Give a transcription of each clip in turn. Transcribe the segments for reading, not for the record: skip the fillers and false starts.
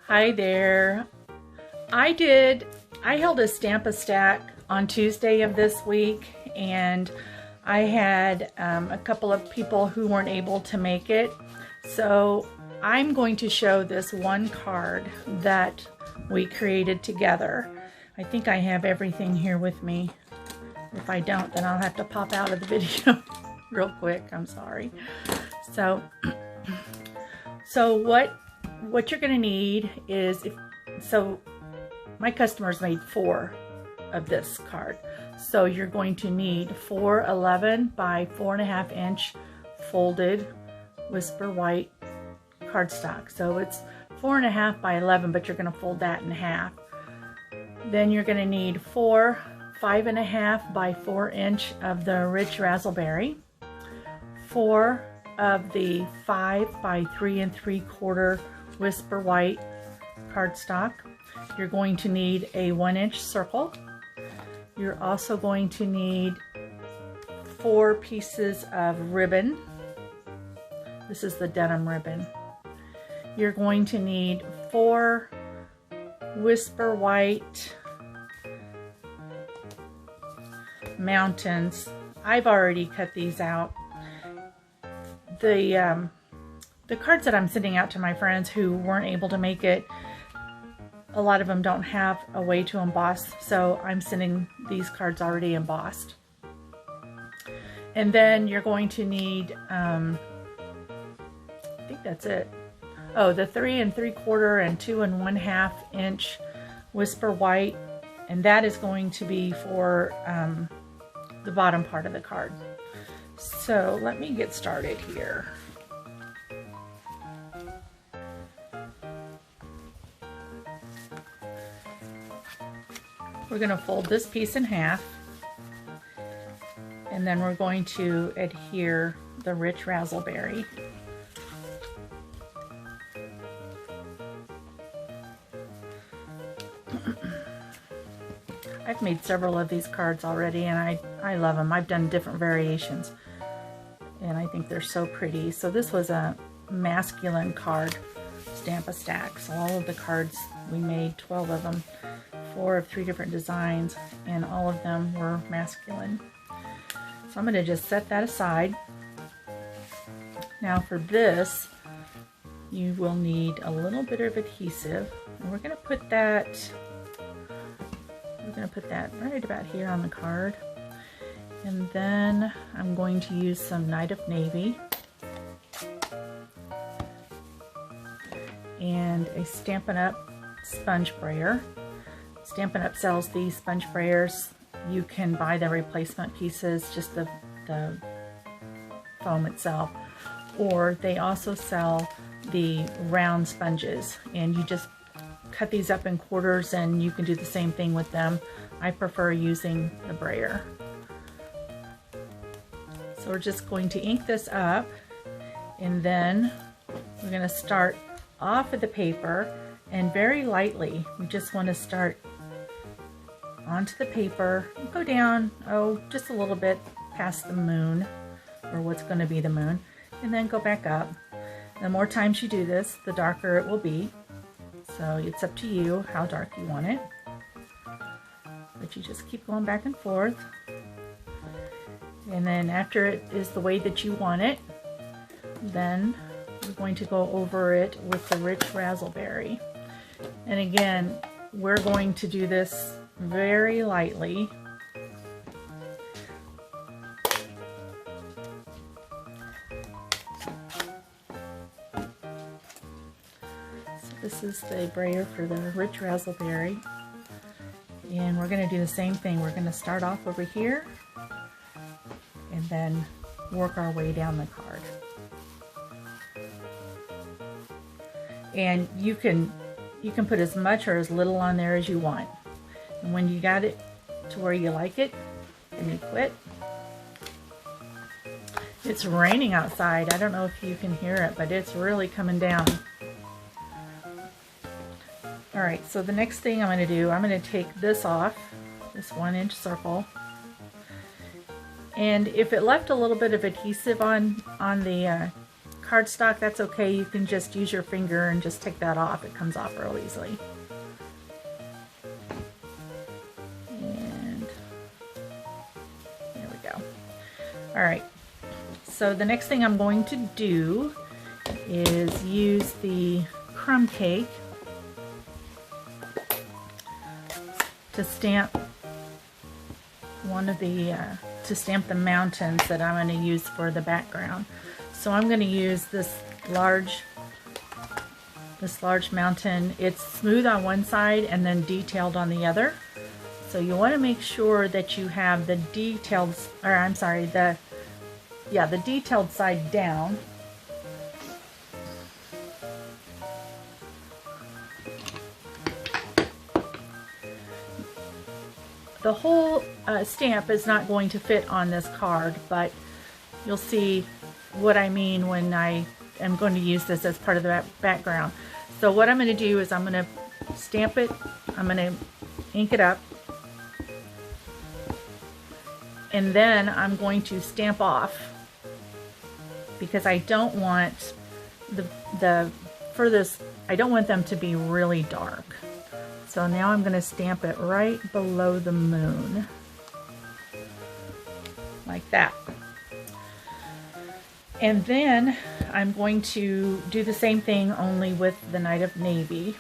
Hi there. I held a Stamp-A-Stack on Tuesday of this week, and I had a couple of people who weren't able to make it. So I'm going to show this one card that we created together. I think I have everything here with me. If I don't, then I'll have to pop out of the video real quick. I'm sorry. So what you're going to need is, my customers made 4 of this card. So you're going to need 4 11 by 4.5 inch folded Whisper White cardstock. So it's 4.5 by 11, but you're going to fold that in half. Then you're going to need 4 5.5 by 4 inch of the Rich Razzleberry, 4 of the 5 by 3 3/4 Whisper White cardstock. You're going to need a 1-inch circle. You're also going to need 4 pieces of ribbon. This is the denim ribbon. You're going to need 4 Whisper White mountains. I've already cut these out. The cards that I'm sending out to my friends who weren't able to make it, a lot of them don't have a way to emboss, so I'm sending these cards already embossed. And then you're going to need, I think that's it. Oh, the 3 3/4 and 2 1/2 inch Whisper White, and that is going to be for the bottom part of the card. So let me get started here. We're going to fold this piece in half, and then we're going to adhere the Rich Razzleberry. I've made several of these cards already, and I love them. I've done different variations, and I think they're so pretty. So this was a masculine card Stamp-A-Stack. So all of the cards, we made 12 of them, 4 of 3 different designs, and all of them were masculine. So I'm going to just set that aside. Now for this, you will need a little bit of adhesive, and we're going to put that right about here on the card. And then I'm going to use some Night of Navy and a Stampin' Up sponge brayer. Stampin' Up sells these sponge brayers. You can buy the replacement pieces, just the foam itself, or they also sell the round sponges, and you just cut these up in quarters and you can do the same thing with them. I prefer using the brayer. So we're just going to ink this up, and then we're going to start off of the paper, and very lightly we just want to start onto the paper, go down, just a little bit past the moon, or what's going to be the moon, and then go back up. The more times you do this, the darker it will be. So it's up to you how dark you want it. But you just keep going back and forth. And then after it is the way that you want it, then we're going to go over it with the Rich Razzleberry. And again, we're going to do this very lightly. So this is the brayer for the Rich Razzleberry. And we're going to do the same thing. We're going to start off over here and then work our way down the card. And you can put as much or as little on there as you want. And when you got it to where you like it, then you quit. It's raining outside. I don't know if you can hear it, but it's really coming down. Alright, so the next thing I'm going to do, I'm going to take this off, this 1-inch circle. And if it left a little bit of adhesive on the cardstock, that's okay. You can just use your finger and just take that off. It comes off real easily. And there we go. All right, so the next thing I'm going to do is use the crumb cake to stamp to stamp the mountains that I'm going to use for the background. So I'm going to use this large mountain. It's smooth on one side and then detailed on the other. So you want to make sure that you have the detailed, or I'm sorry, the detailed side down. The whole stamp is not going to fit on this card, but you'll see what I mean when I am going to use this as part of the background. So what I'm going to do is I'm going to stamp it, I'm going to ink it up, and then I'm going to stamp off, because I don't want I don't want them to be really dark. So now I'm going to stamp it right below the moon, like that. And then I'm going to do the same thing, only with the Night of Navy.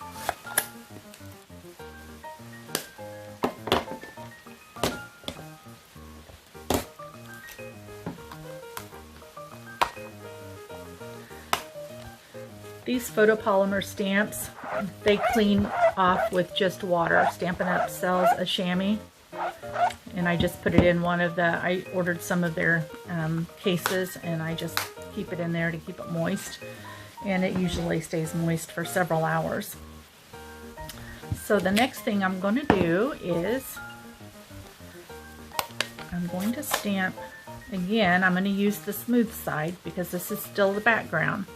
These photopolymer stamps, they clean off with just water. Stampin' Up! Sells a chamois, and I just put it in one of I ordered some of their cases, and I just keep it in there to keep it moist, and it usually stays moist for several hours. So the next thing I'm going to do is I'm going to stamp again. I'm going to use the smooth side because this is still the background.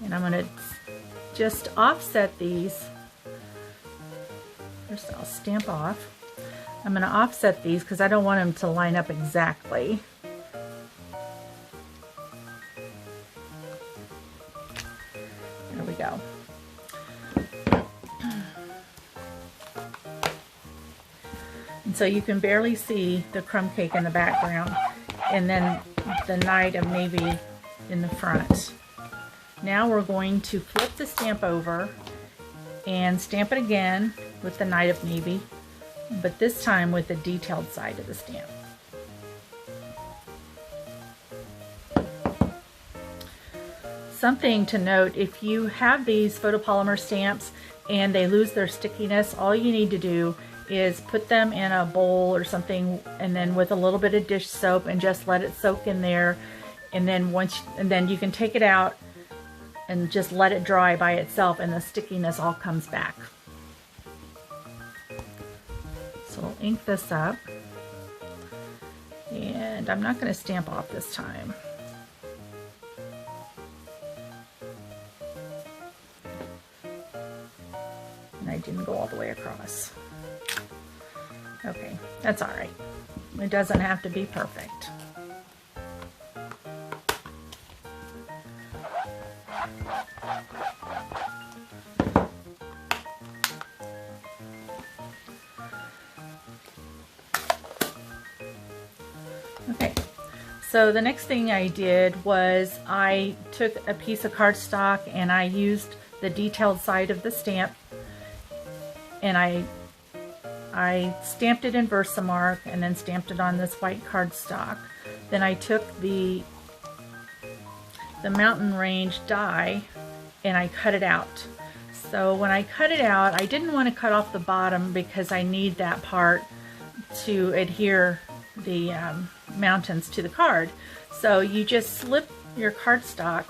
And I'm going to just offset these. First I'll stamp off. I'm going to offset these because I don't want them to line up exactly. There we go. And so you can barely see the crumb cake in the background, and then the Night of Navy in the front. Now we're going to flip the stamp over and stamp it again with the Night of Navy, but this time with the detailed side of the stamp. Something to note, if you have these photopolymer stamps and they lose their stickiness, all you need to do is put them in a bowl or something, and then with a little bit of dish soap, and just let it soak in there, and then you can take it out and just let it dry by itself, and the stickiness all comes back. So I'll ink this up, and I'm not going to stamp off this time. And I didn't go all the way across. Okay, that's all right. It doesn't have to be perfect. Okay, so the next thing I did was I took a piece of cardstock and I used the detailed side of the stamp, and I stamped it in Versamark and then stamped it on this white cardstock. Then I took the mountain range die and I cut it out. So when I cut it out, I didn't want to cut off the bottom because I need that part to adhere the mountains to the card. So you just slip your cardstock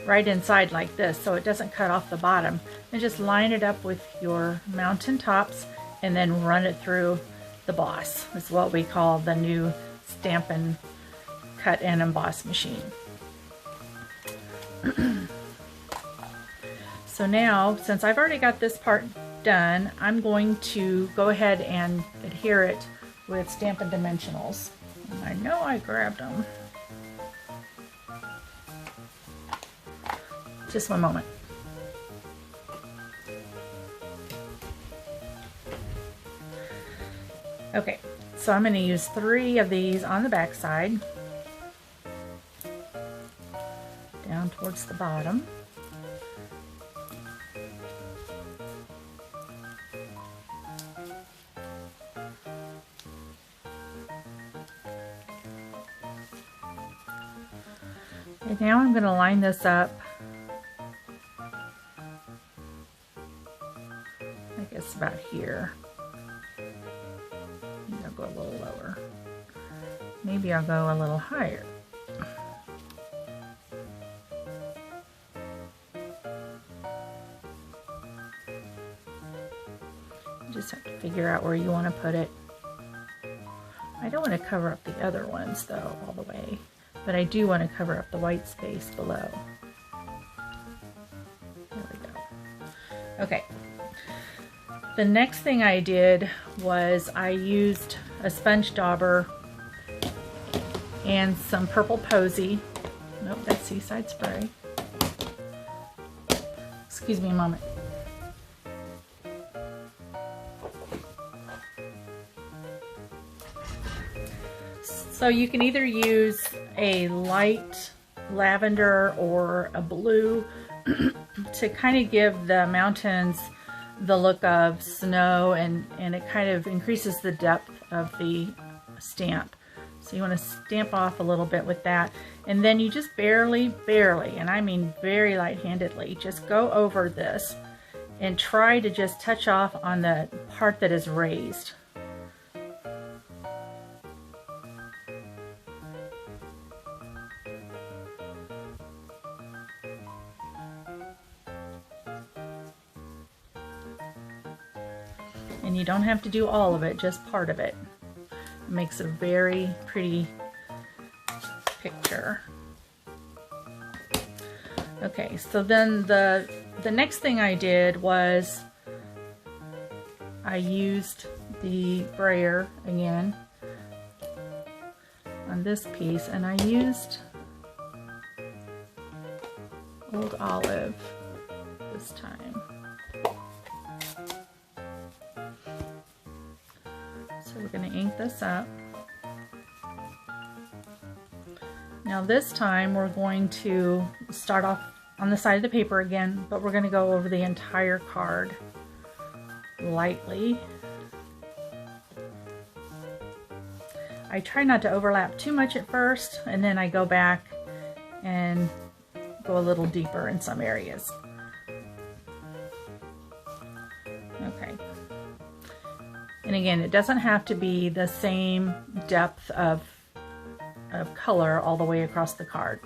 right inside like this so it doesn't cut off the bottom, and just line it up with your mountain tops and then run it through the boss. It's what we call the new Stampin' Cut and Emboss machine. So now, since I've already got this part done, I'm going to go ahead and adhere it with Stampin' Dimensionals. And I know I grabbed them. Just one moment. Okay, so I'm going to use 3 of these on the back side, down towards the bottom. And now I'm going to line this up, I guess about here. Maybe I'll go a little lower. Maybe I'll go a little higher. You just have to figure out where you want to put it. I don't want to cover up the other ones though all the way, but I do want to cover up the white space below. There we go. Okay. The next thing I did was I used a sponge dauber and some purple posy. Nope, that's Seaside Spray. Excuse me a moment. So you can either use a light lavender or a blue to kind of give the mountains the look of snow, and it kind of increases the depth of the stamp. So you want to stamp off a little bit with that, and then you just barely, and I mean very light-handedly, just go over this and try to just touch off on the part that is raised. And you don't have to do all of it, just part of it. It makes a very pretty picture. Okay, so then the next thing I did was I used the brayer again on this piece, and I used Old Olive this time. So we're going to ink this up. Now this time we're going to start off on the side of the paper again, but we're going to go over the entire card lightly. I try not to overlap too much at first, and then I go back and go a little deeper in some areas. Okay. And again, it doesn't have to be the same depth of color all the way across the card.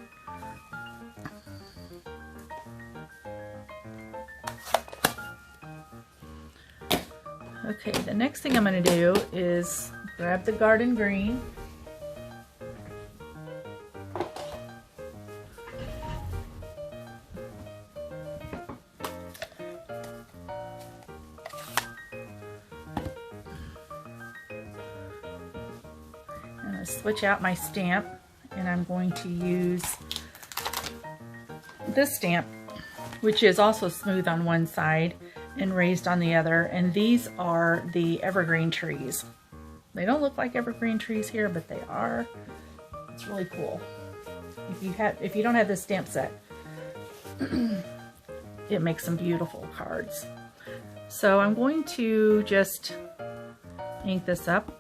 Okay, the next thing I'm going to do is grab the garden green. I'm going to switch out my stamp, and I'm going to use this stamp, which is also smooth on one side and raised on the other, and these are the evergreen trees. They don't look like evergreen trees here, but they are. It's really cool. If you don't have this stamp set, it makes some beautiful cards. So I'm going to just ink this up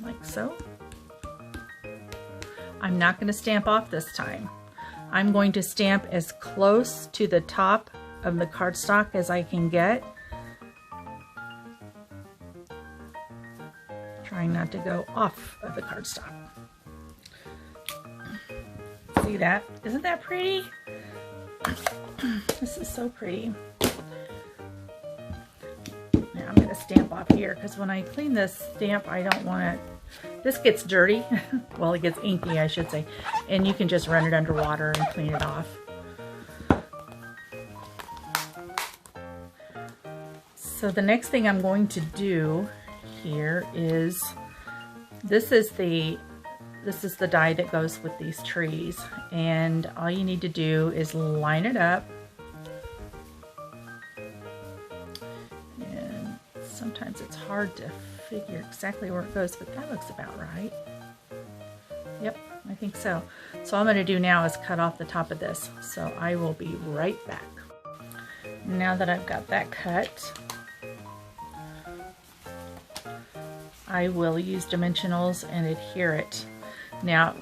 like so. I'm not going to stamp off this time. I'm going to stamp as close to the top of the cardstock as I can get. Trying not to go off of the cardstock. See that? Isn't that pretty? This is so pretty. Now I'm going to stamp off here, because when I clean this stamp, I don't want it. This gets dirty. Well, it gets inky, I should say. And you can just run it under water and clean it off. So the next thing I'm going to do here is, this is the this is the die that goes with these trees, and all you need to do is line it up. And sometimes it's hard to figure exactly where it goes, but that looks about right. Yep, I think so. So all I'm going to do now is cut off the top of this. So I will be right back. Now that I've got that cut, I will use dimensionals and adhere it. Now,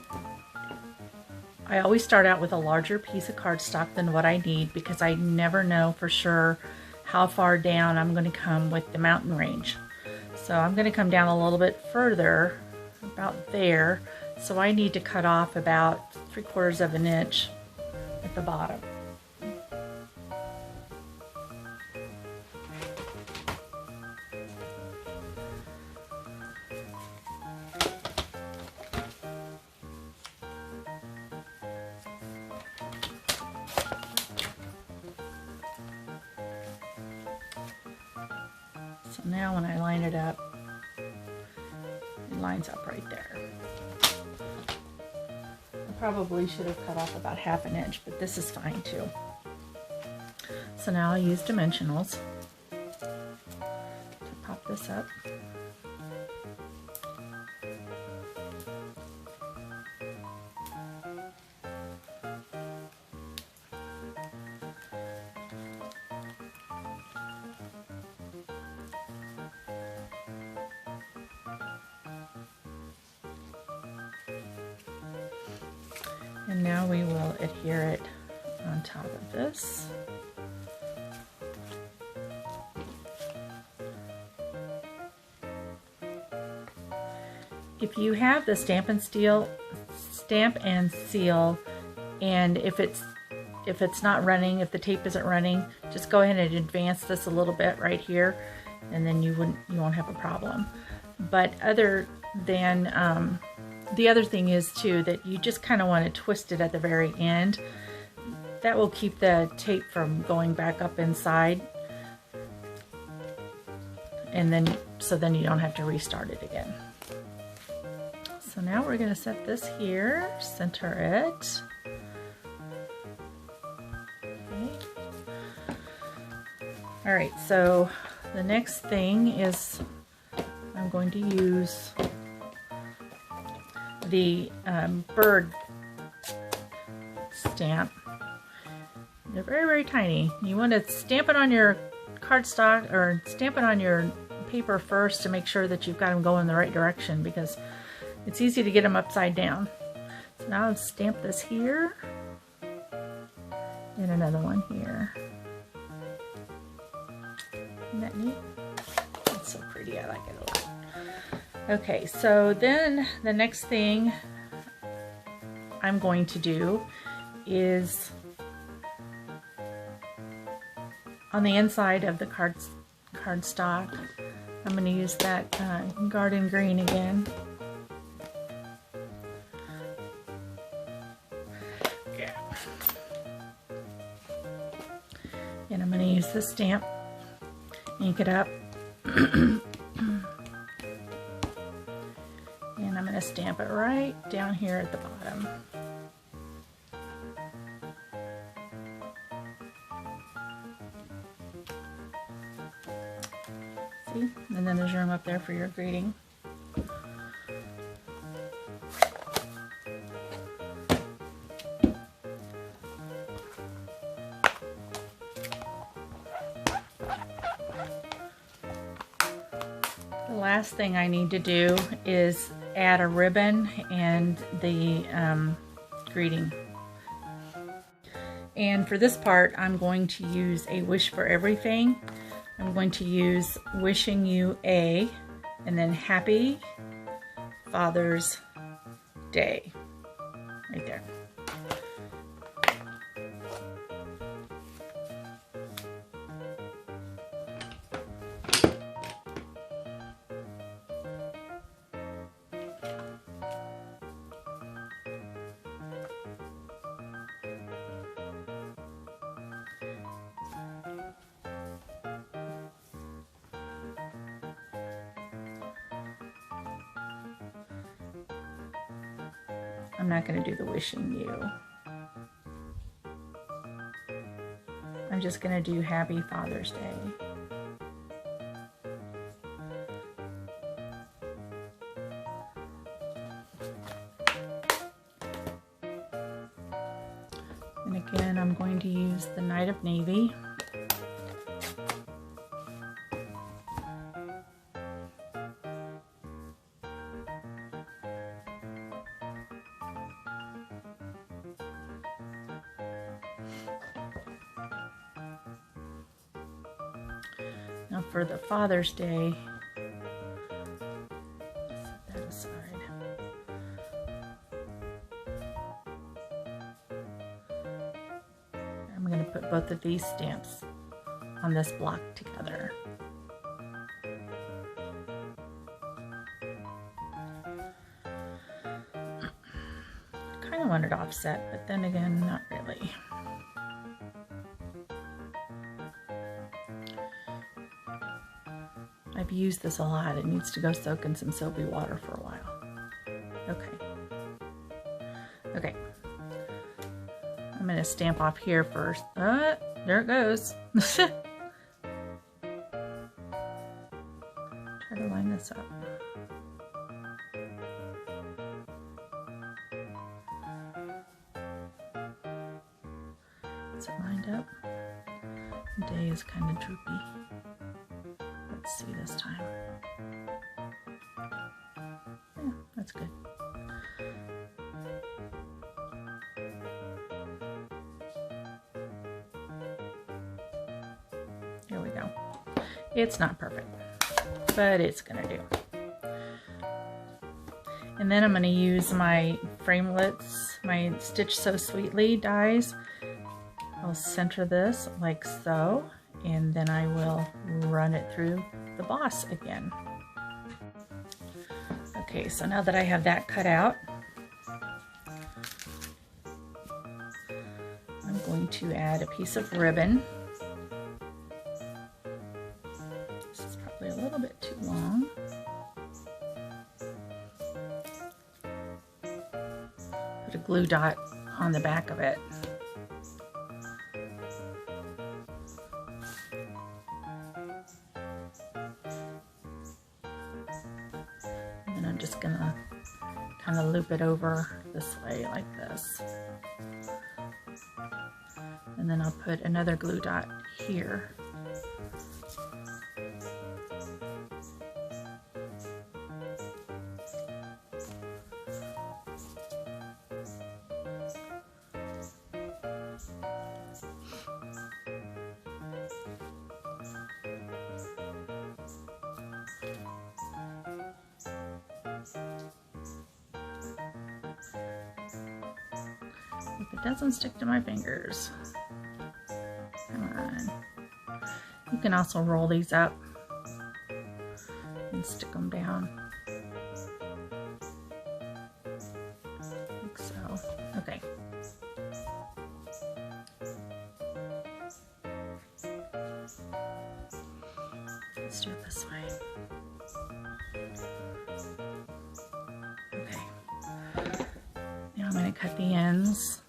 I always start out with a larger piece of cardstock than what I need because I never know for sure how far down I'm going to come with the mountain range. So I'm going to come down a little bit further, about there. So I need to cut off about 3/4 of an inch at the bottom. So now when I line it up, it lines up right there. I probably should have cut off about 1/2 inch, but this is fine too. So now I'll use dimensionals to pop this up. And now we will adhere it on top of this. If you have the stamp and seal, and if it's not running, if the tape isn't running, just go ahead and advance this a little bit right here, and then you won't have a problem. But other than the other thing is too that you just kind of want to twist it at the very end. That will keep the tape from going back up inside, and then you don't have to restart it again. So now we're going to set this here, center it. Okay. All right, so the next thing is I'm going to use the bird stamp. They're very, very tiny. You want to stamp it on your cardstock or stamp it on your paper first to make sure that you've got them going in the right direction, because it's easy to get them upside down. So now I'll stamp this here and another one here. Isn't that neat? That's so pretty. I like it a lot. Okay, so then the next thing I'm going to do is on the inside of the cardstock, I'm going to use that garden green again. Yeah. And I'm going to use this stamp, ink it up. And I'm going to stamp it right down here at the bottom. See? And then there's room up there for your greeting. The last thing I need to do is add a ribbon and the greeting. And for this part, I'm going to use a wish for everything. I'm going to use wishing you a, and then happy Father's Day, right there. I'm not going to do the wishing you. I'm just going to do Happy Father's Day. And again, I'm going to use the Knight of Navy. Now for the Father's Day, set that aside. I'm going to put both of these stamps on this block together. Kind of wanted to offset, but then again, not really. I've used this a lot. It needs to go soak in some soapy water for a while. Okay. I'm going to stamp off here first. There it goes. Try to line this up. Is it lined up? The day is kind of droopy. Let's see this time. Yeah, that's good. Here we go. It's not perfect, but it's gonna do. And then I'm gonna use my framelits, my Stitch So Sweetly dies. I'll center this like so, and then I will run it through the boss again. Okay, so now that I have that cut out, I'm going to add a piece of ribbon. This is probably a little bit too long. Put a glue dot on the back of it. And I'm just gonna kind of loop it over this way like this. And then I'll put another glue dot here. If it doesn't stick to my fingers. Come on. You can also roll these up and stick them down. Like so. Okay. Let's do it this way. Okay. Now I'm going to cut the ends.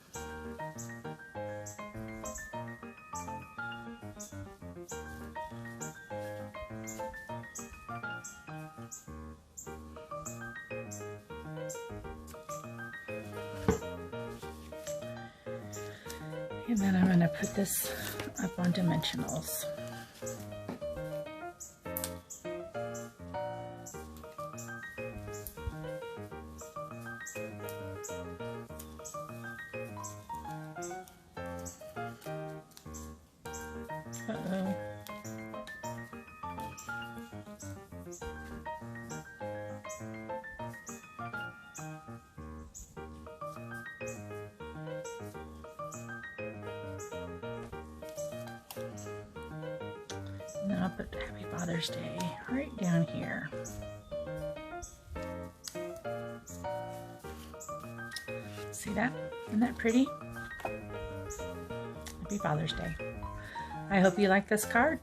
And then I'm going to put this up on dimensionals. Uh-oh. And then I'll put Happy Father's Day right down here. See that? Isn't that pretty? Happy Father's Day. I hope you like this card.